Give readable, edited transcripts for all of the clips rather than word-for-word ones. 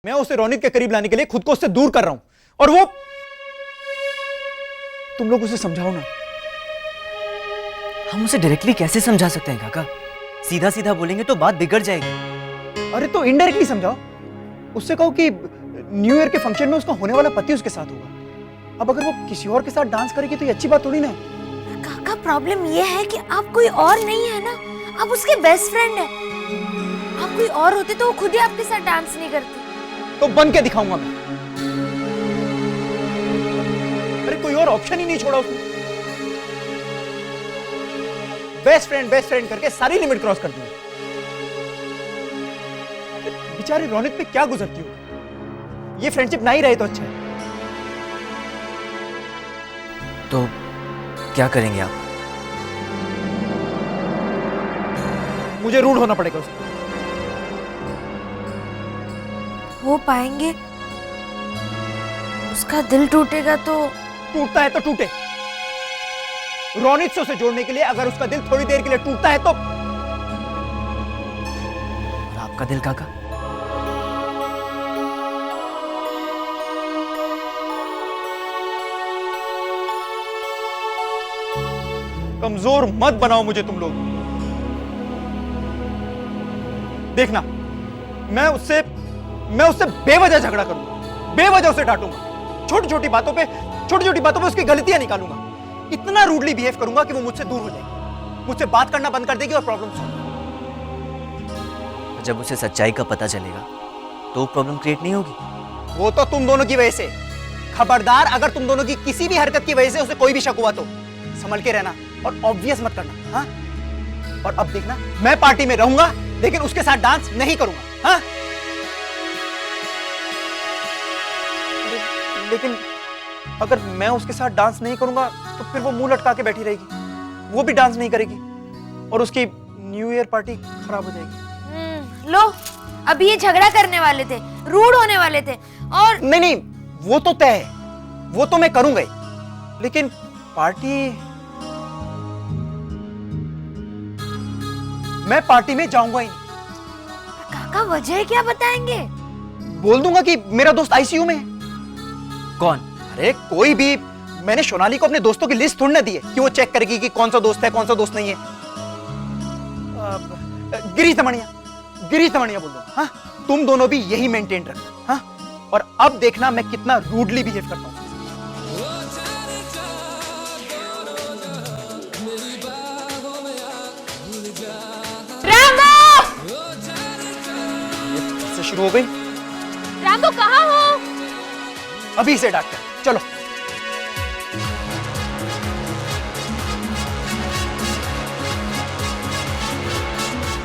मैं उसे रोनित के करीब लाने के लिए खुद को उससे दूर कर रहा हूं, और वो तुम लोग उसे समझाओ ना। हम उसे डायरेक्टली कैसे समझा सकते हैं काका? सीधा सीधा बोलेंगे तो बात बिगड़ जाएगी। अरे तो इनडायरेक्टली समझाओ। उससे कहो कि न्यू ईयर के फंक्शन में उसका होने वाला पति उसके साथ होगा। अब अगर वो किसी और के साथ डांस करेगी तो ये अच्छी बात थोड़ी ना है। काका प्रॉब्लम ये है कि आप कोई और नहीं है ना, आप उसके बेस्ट फ्रेंड है। आप कोई और होते तो वो खुद ही आपके साथ डांस नहीं करती। तो बन के दिखाऊंगा मैं। अरे कोई और ऑप्शन ही नहीं छोड़ा उसने। बेस्ट फ्रेंड करके सारी लिमिट क्रॉस कर दी। बेचारी रौनक पे क्या गुजरती हो। ये फ्रेंडशिप ना ही रहे तो अच्छा है। तो क्या करेंगे आप? मुझे रूड होना पड़ेगा उससे। हो पाएंगे? उसका दिल टूटेगा तो? टूटता है तो टूटे। रोनित से उसे जोड़ने के लिए अगर उसका दिल थोड़ी देर के लिए टूटता है तो। और आपका दिल काका? कमजोर मत बनाओ मुझे तुम लोग। देखना, मैं उससे बेवजह झगड़ा करूंगा, बेवजह उसे डांटूंगा, छोटी छोटी बातों पे उसकी गलतियां निकालूंगा, इतना रूडली बिहेव करूंगा कि वो मुझसे दूर हो जाएगी, मुझसे बात करना बंद कर देगी और प्रॉब्लम सॉल्व। जब उसे सच्चाई का पता चलेगा तो प्रॉब्लम क्रिएट नहीं होगी। वो तो तुम दोनों की वजह से। खबरदार, अगर तुम दोनों की किसी भी हरकत की वजह से उसे कोई भी शक हुआ तो संभल के रहना और ऑब्वियस मत करना। हाँ? और अब देखना, मैं पार्टी में रहूंगा लेकिन उसके साथ डांस नहीं करूंगा। हाँ? लेकिन अगर मैं उसके साथ डांस नहीं करूंगा तो फिर वो मुंह लटका के बैठी रहेगी, वो भी डांस नहीं करेगी और उसकी न्यू ईयर पार्टी खराब हो जाएगी। लो, अभी ये झगड़ा करने वाले थे, रूड होने वाले थे, और नहीं, वो तो तय है, वो तो मैं करूंगा ही, लेकिन पार्टी, मैं पार्टी में जाऊंगा ही नहीं। काका वजह क्या बताएंगे? बोल दूंगा कि मेरा दोस्त आईसीयू में है। कौन? अरे कोई भी। मैंने सोनाली को अपने दोस्तों की लिस्ट थोड़ी ना दी है कि वो चेक करेगी कि कौन सा दोस्त है कौन सा दोस्त नहीं है। गिरीश दमनिया बोल दो। हाँ, तुम दोनों भी यही मेंटेन रखना। हाँ, और अब देखना मैं कितना रूडली बिहेव करता हूँ। से शुरू हो गई। रैम्बो कहाँ हो? अभी से डॉक्टर, चलो।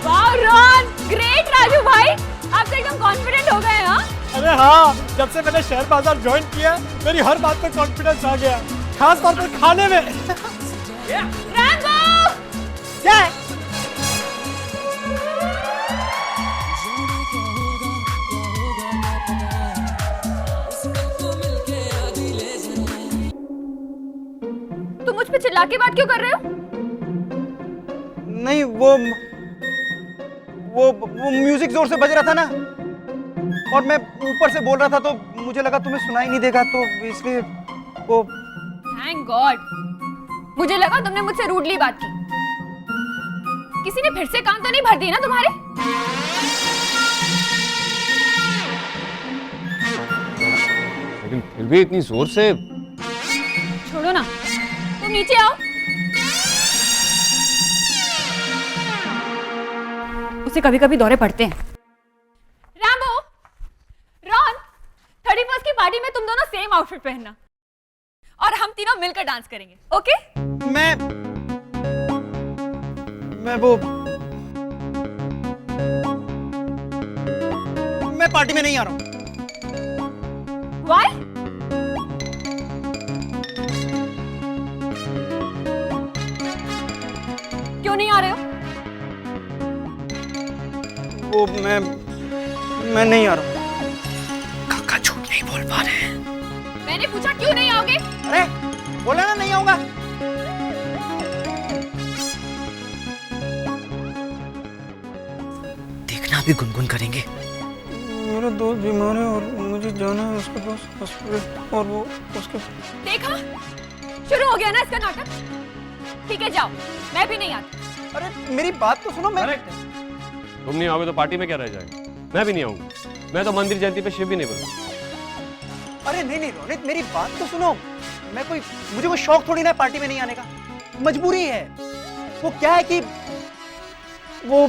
वाह रॉन, ग्रेट राजू भाई, आप तो एकदम कॉन्फिडेंट हो गए। हाँ, अरे हाँ, जब से मैंने शेयर बाजार ज्वाइन किया मेरी हर बात पर कॉन्फिडेंस आ गया, खास तौर पर खाने में। रैम्बो! क्या है? तुम मुझ पे चिल्ला के बात क्यों कर रहे हो? नहीं, वो म्यूजिक जोर से बज रहा था ना, और मैं ऊपर से बोल रहा था तो मुझे लगा तुम्हें सुनाई नहीं देगा, तो इसलिए वो। थैंक गॉड, मुझे लगा तुमने मुझसे रूडली बात की। किसी ने फिर से कान तो नहीं भर दी ना तुम्हारे? लेकिन फिर भी इतनी जोर से। छोड़ो ना, तुम नीचे आओ। उसे कभी कभी दौरे पड़ते हैं। रैम्बो, रॉन, 31st की पार्टी में तुम दोनों सेम आउटफिट पहनना और हम तीनों मिलकर डांस करेंगे, ओके? मैं पार्टी में नहीं आ रहा हूं। Why? क्यों नहीं आ रहे हो? वो मैं नहीं आ रहा हूं। काका झूठ नहीं बोल पा रहे हैं। मैंने पूछा क्यों नहीं आओगे? अरे बोला ना नहीं आऊंगा। देखना अभी गुनगुन करेंगे। मेरा मेरा दोस्त बीमार है और मुझे जाना है उसके पास हॉस्पिटल, और वो उसके। देखा, शुरू हो गया ना इसका नाटक। ठीक है, जाओ, मैं भी नहीं आती। अरे मेरी बात तो सुनो। मैं तुम नहीं आओगे तो पार्टी में क्या रह जाएगा? मैं भी नहीं आऊंगा। मैं तो मंदिर जयंती पे शिव भी नहीं बनूंगा। अरे नहीं नहीं रोनित, मेरी बात तो सुनो। मुझे कोई शौक थोड़ी ना है पार्टी में नहीं आने का, मजबूरी है। वो क्या है कि वो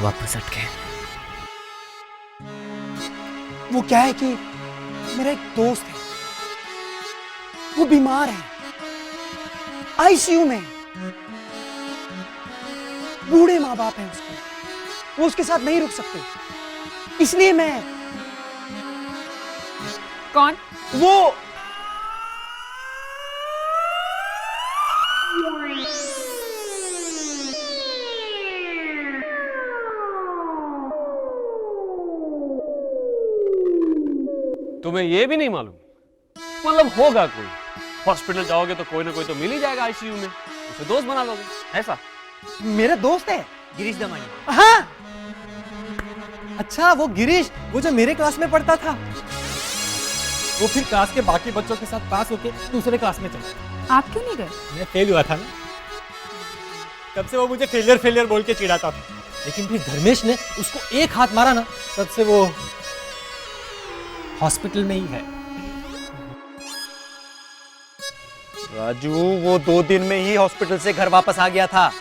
वापस अटके। वो क्या है कि मेरा एक दोस्त है, वो बीमार है, आईसीयू में। बूढ़े माँ बाप हैं उसके, वो उसके साथ नहीं रुक सकते, इसलिए मैं। कौन? वो तुम्हें ये भी नहीं मालूम? मतलब होगा कोई, हॉस्पिटल जाओगे तो कोई ना कोई तो मिल ही जाएगा आईसीयू में, उसे दोस्त बना लोगे, ऐसा? मेरा दोस्त है गिरीश दमनिया। हाँ, अच्छा वो गिरीश, वो जो मेरे क्लास में पढ़ता था, वो फिर क्लास के बाकी बच्चों के साथ पास होके दूसरे क्लास में चला। आप क्यों नहीं गए? मैं फेल हुआ था ना, तब से वो मुझे फेलियर बोल के चिढ़ाता था। लेकिन फिर धर्मेश ने उसको एक हाथ मारा ना, तब से वो हॉस्पिटल में ही है। राजू, वो 2 दिन में ही हॉस्पिटल से घर वापस आ गया था,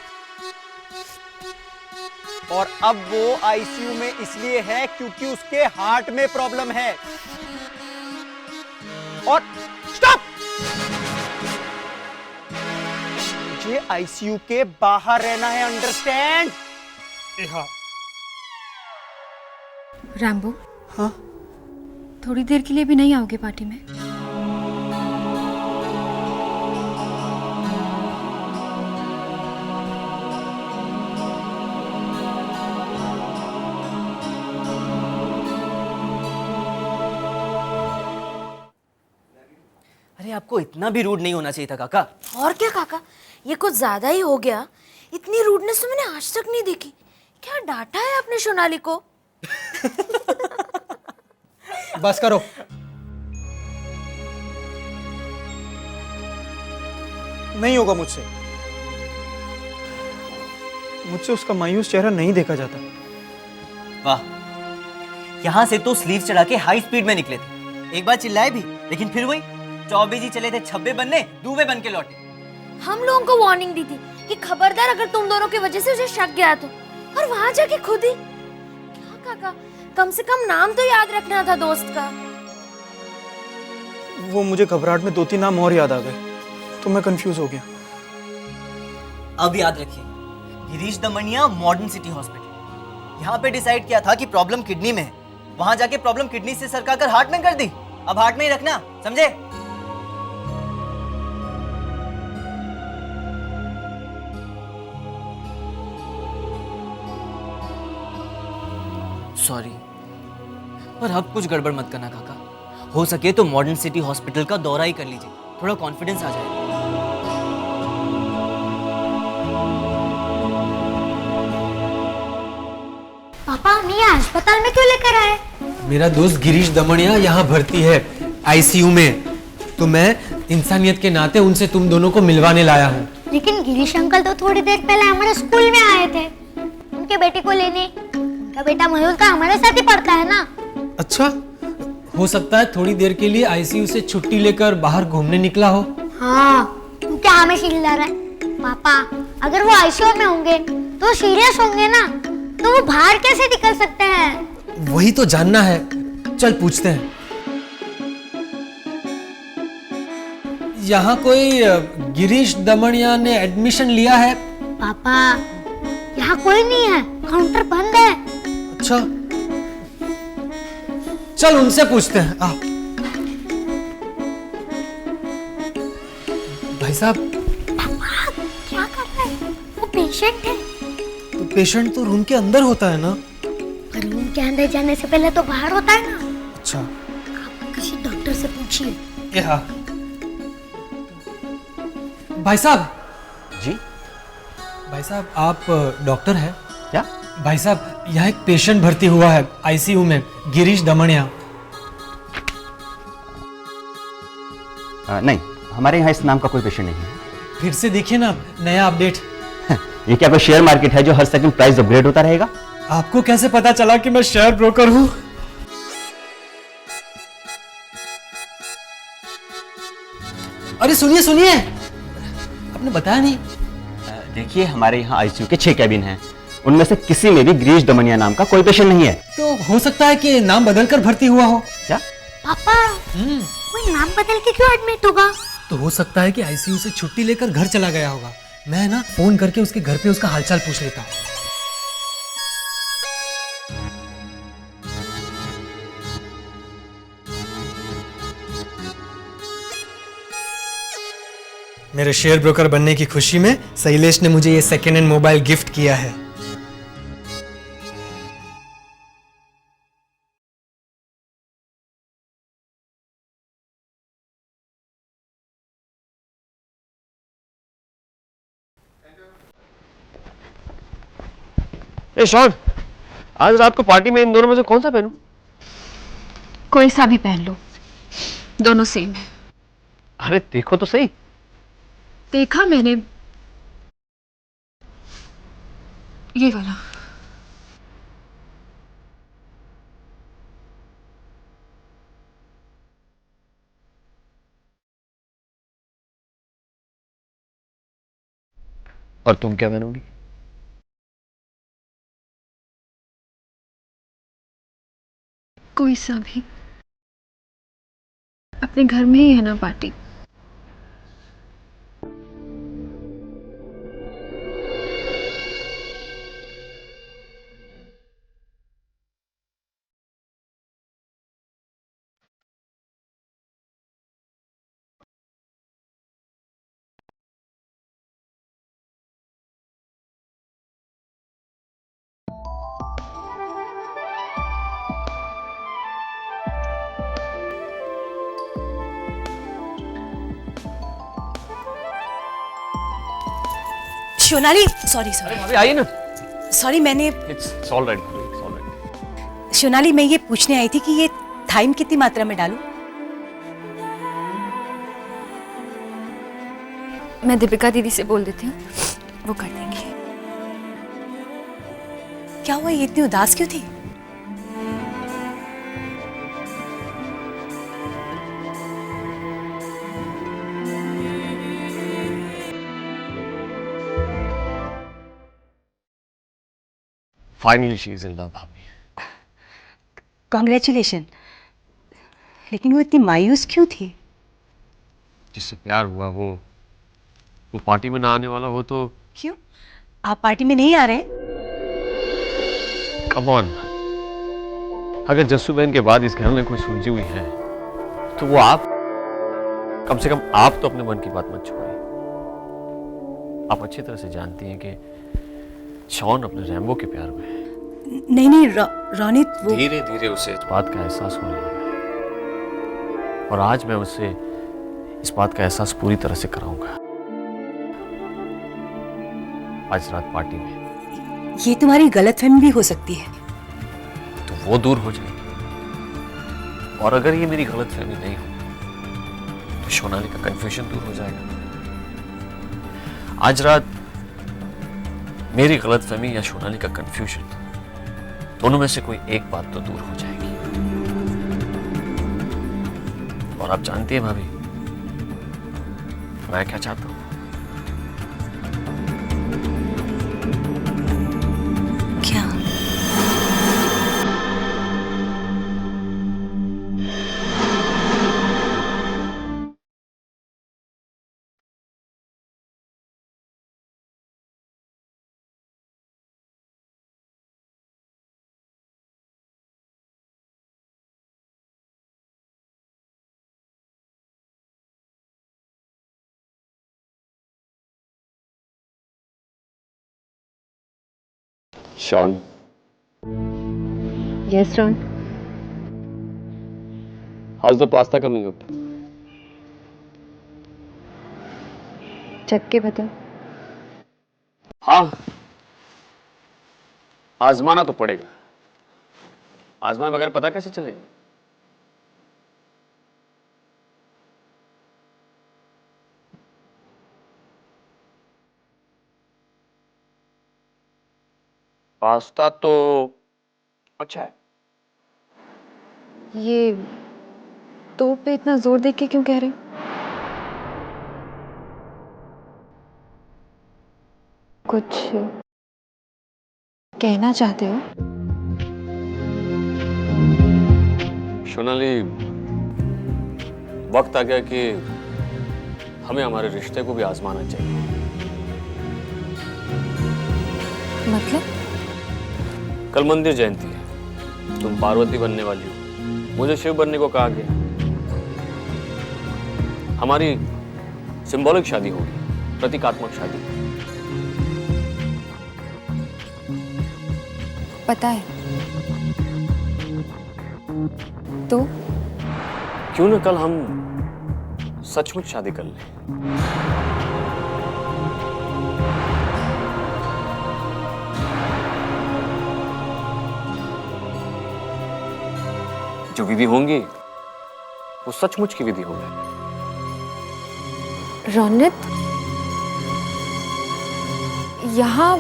और अब वो आईसीयू में इसलिए है क्योंकि उसके हार्ट में प्रॉब्लम है। और स्टॉप! मुझे आईसीयू के बाहर रहना है, अंडरस्टैंड? हाँ। रैम्बो, हाँ? थोड़ी देर के लिए भी नहीं आओगे पार्टी में? अरे आपको इतना भी रूड नहीं होना चाहिए था काका। और क्या काका, ये कुछ ज्यादा ही हो गया। इतनी रूडनेस तो मैंने आज तक नहीं देखी। क्या डांटा है आपने सोनाली को? बस करो। नहीं होगा मुझसे। मुझसे उसका मायूस चेहरा नहीं देखा जाता। वाह, यहाँ से तो स्लीव चढ़ा के हाई स्पीड में निकले थे, एक बार चिल्लाए भी, लेकिन फिर वही चौबे जी चले थे छब्बे बनने, दूबे बन के लौटे। हम लोगों को वार्निंग दी थी कि खबरदार अगर तुम दोनों की वजह से उसे शक गया तो, और वहां जाके खुद ही। क्या काका, कम से कम नाम तो याद रखना था दोस्त का। वो मुझे घबराहट में 2-3 नाम और याद आ गए, तो मैं कंफ्यूज हो गया। अब याद रखिए, Girish Damania, modern city hospital. यहाँ पे डिसाइड किया था कि प्रॉब्लम किडनी में है, वहां जाके प्रॉब्लम किडनी से सरकाकर हार्ट में कर दी। अब हार्ट में ही रखना, समझे? सॉरी, पर अब कुछ गड़बड़ मत करना काका। हो सके तो मॉडर्न सिटी हॉस्पिटल का दौरा ही कर लीजिए, थोड़ा कॉन्फिडेंस आ जाएगा। पापा, नहीं अस्पताल में क्यों लेकर आए? मेरा दोस्त गिरीश दमनिया यहाँ भर्ती है आईसीयू में, तो मैं इंसानियत के नाते उनसे तुम दोनों को मिलवाने लाया हूँ। लेकिन गिरीश अंकल तो थोड़ी देर पहले हमारे स्कूल में आए थे उनके बेटे को लेने। उनका बेटा मयूर का हमारे साथ ही पढ़ता है ना। अच्छा, हो सकता है थोड़ी देर के लिए आईसीयू से छुट्टी लेकर बाहर घूमने निकला हो। हाँ, तू क्या हमें चिल्ला रहा है? पापा, अगर वो आईसीयू में होंगे तो सीरियस होंगे ना, तो वो बाहर कैसे निकल सकते हैं? वही तो जानना है, चल पूछते हैं। यहाँ कोई गिरीश दमनिया ने एडमिशन लिया है? पापा, यहाँ कोई नहीं है, काउंटर बंद है। अच्छा, चल उनसे पूछते हैं। आ। भाई साहब। पापा, क्या कर रहे हैं? वो पेशेंट है। तो पेशेंट तो रूम के अंदर होता है ना? पर रूम के अंदर जाने से पहले तो बाहर होता है ना। अच्छा, आप किसी डॉक्टर से पूछिए। यहाँ भाई साहब। जी भाई साहब, आप डॉक्टर हैं? क्या? भाई साहब, यहाँ एक पेशेंट भर्ती हुआ है आईसीयू में, गिरीश दमनिया। नहीं, हमारे यहाँ इस नाम का कोई पेशेंट नहीं है। फिर से देखिए ना नया अपडेट। ये क्या कोई शेयर मार्केट है जो हर सेकंड प्राइस अपग्रेड होता रहेगा? आपको कैसे पता चला कि मैं शेयर ब्रोकर हूँ? अरे सुनिए सुनिए, आपने बताया नहीं। देखिए, हमारे यहाँ आईसीयू के 6 कैबिन हैं, उनमें से किसी में भी गिरीश दमनिया नाम का कोई पेशेंट नहीं है। तो हो सकता है कि नाम बदलकर भर्ती हुआ हो। क्या? पापा कोई नाम बदल के क्यों एडमिट होगा? तो हो सकता है कि आईसीयू से छुट्टी लेकर घर चला गया होगा। मैं ना फोन करके उसके घर पे उसका हालचाल पूछ लेता हूँ। मेरे शेयर ब्रोकर बनने की खुशी में शैलेश ने मुझे ये सेकेंड हैंड मोबाइल गिफ्ट किया है। ए शॉन, आज रात को पार्टी में इन दोनों में से कौन सा पहनूं? कोई सा भी पहन लो, दोनों सेम है। अरे देखो तो सही। देखा मैंने, ये वाला। और तुम क्या पहनोगी? कोई सा भी। अपने घर में ही है ना पार्टी। सोनाली, सॉरी अभी आई ना। सॉरी, मैंने इट्स ऑल राइट। सोनाली, मैं ये पूछने आई थी कि ये थाइम कितनी मात्रा में डालूं? मैं दीपिका दीदी से बोल देती हूँ, वो कर देंगी। क्या हुआ, ये इतनी उदास क्यों थी? Finally she is in love. Congratulation. लेकिन वो इतनी मायूस क्यों थी? जिससे प्यार हुआ वो पार्टी में ना आने वाला हो तो। क्यों, आप पार्टी में नहीं आ रहे? कम ऑन, अगर जस्सू बहन के बाद इस घर में कोई सुलझी हुई है तो वो आप। कम से कम आप तो अपने मन की बात मत छुपाइए। आप अच्छी तरह से जानती हैं कि शॉन अपने रैम्बो के प्यार में है। नहीं रोनित, वो धीरे धीरे उसे इस बात का एहसास होने लगा है और आज मैं उसे इस बात का एहसास पूरी तरह से कराऊंगा। आज रात पार्टी में ये तुम्हारी गलतफहमी भी हो सकती है। तो वो दूर हो जाएगी और अगर ये मेरी गलतफहमी नहीं हो तो सोनाली का कंफ्यूजन दूर हो जाएगा। आज रात मेरी गलतफहमी या सोनाली का कंफ्यूजन, दोनों में से कोई एक बात तो दूर हो जाएगी। और आप जानती हैं भाभी, मैं क्या चाहता हूं? क्या? Sean. Yes Ron. How's the pasta coming up? चख के बता। हाँ, आजमाना तो पड़ेगा। आजमाए बगैर पता कैसे चलेगा? पास्ता तो अच्छा है। ये तो पे इतना जोर दे के क्यों कह रहे हो? कुछ कहना चाहते हो? सोनाली, वक्त आ गया कि हमें हमारे रिश्ते को भी आजमाना चाहिए। मतलब? कल मंदिर जयंती है, तुम पार्वती बनने वाली हो, मुझे शिव बनने को कहा गया। हमारी सिंबॉलिक शादी होगी, प्रतीकात्मक शादी। पता है तो क्यों ना कल हम सचमुच शादी कर लें? जो विधि होंगी वो सचमुच की विधि होगी। रौनित, यहाँ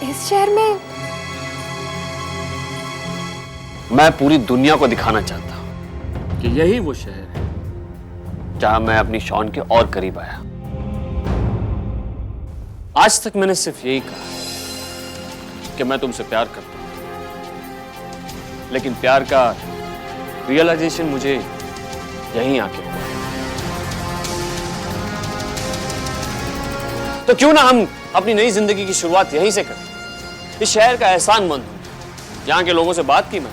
इस शहर में मैं पूरी दुनिया को दिखाना चाहता हूं कि यही वो शहर है जहां मैं अपनी शॉन के और करीब आया। आज तक मैंने सिर्फ यही कहा कि मैं तुमसे प्यार करता हूं, लेकिन प्यार का रियलाइजेशन मुझे यहीं आके हुआ। तो क्यों ना हम अपनी नई जिंदगी की शुरुआत यहीं से करें। इस शहर का एहसानमंद हूं। यहां के लोगों से बात की मैं,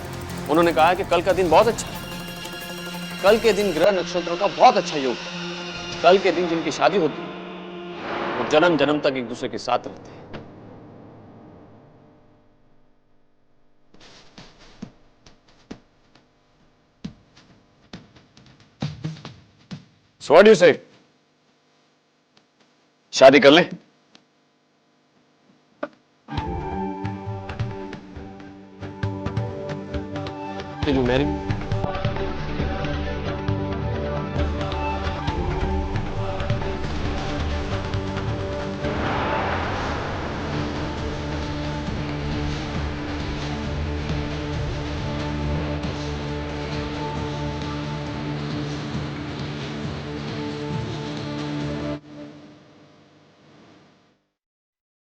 उन्होंने कहा कि कल का दिन बहुत अच्छा है। कल के दिन ग्रह नक्षत्रों का बहुत अच्छा योग है। कल के दिन जिनकी शादी होती है वो जन्म जन्म तक एक दूसरे के साथ रहते हैं। So what do you say? शादी कर लें? Will you marry me?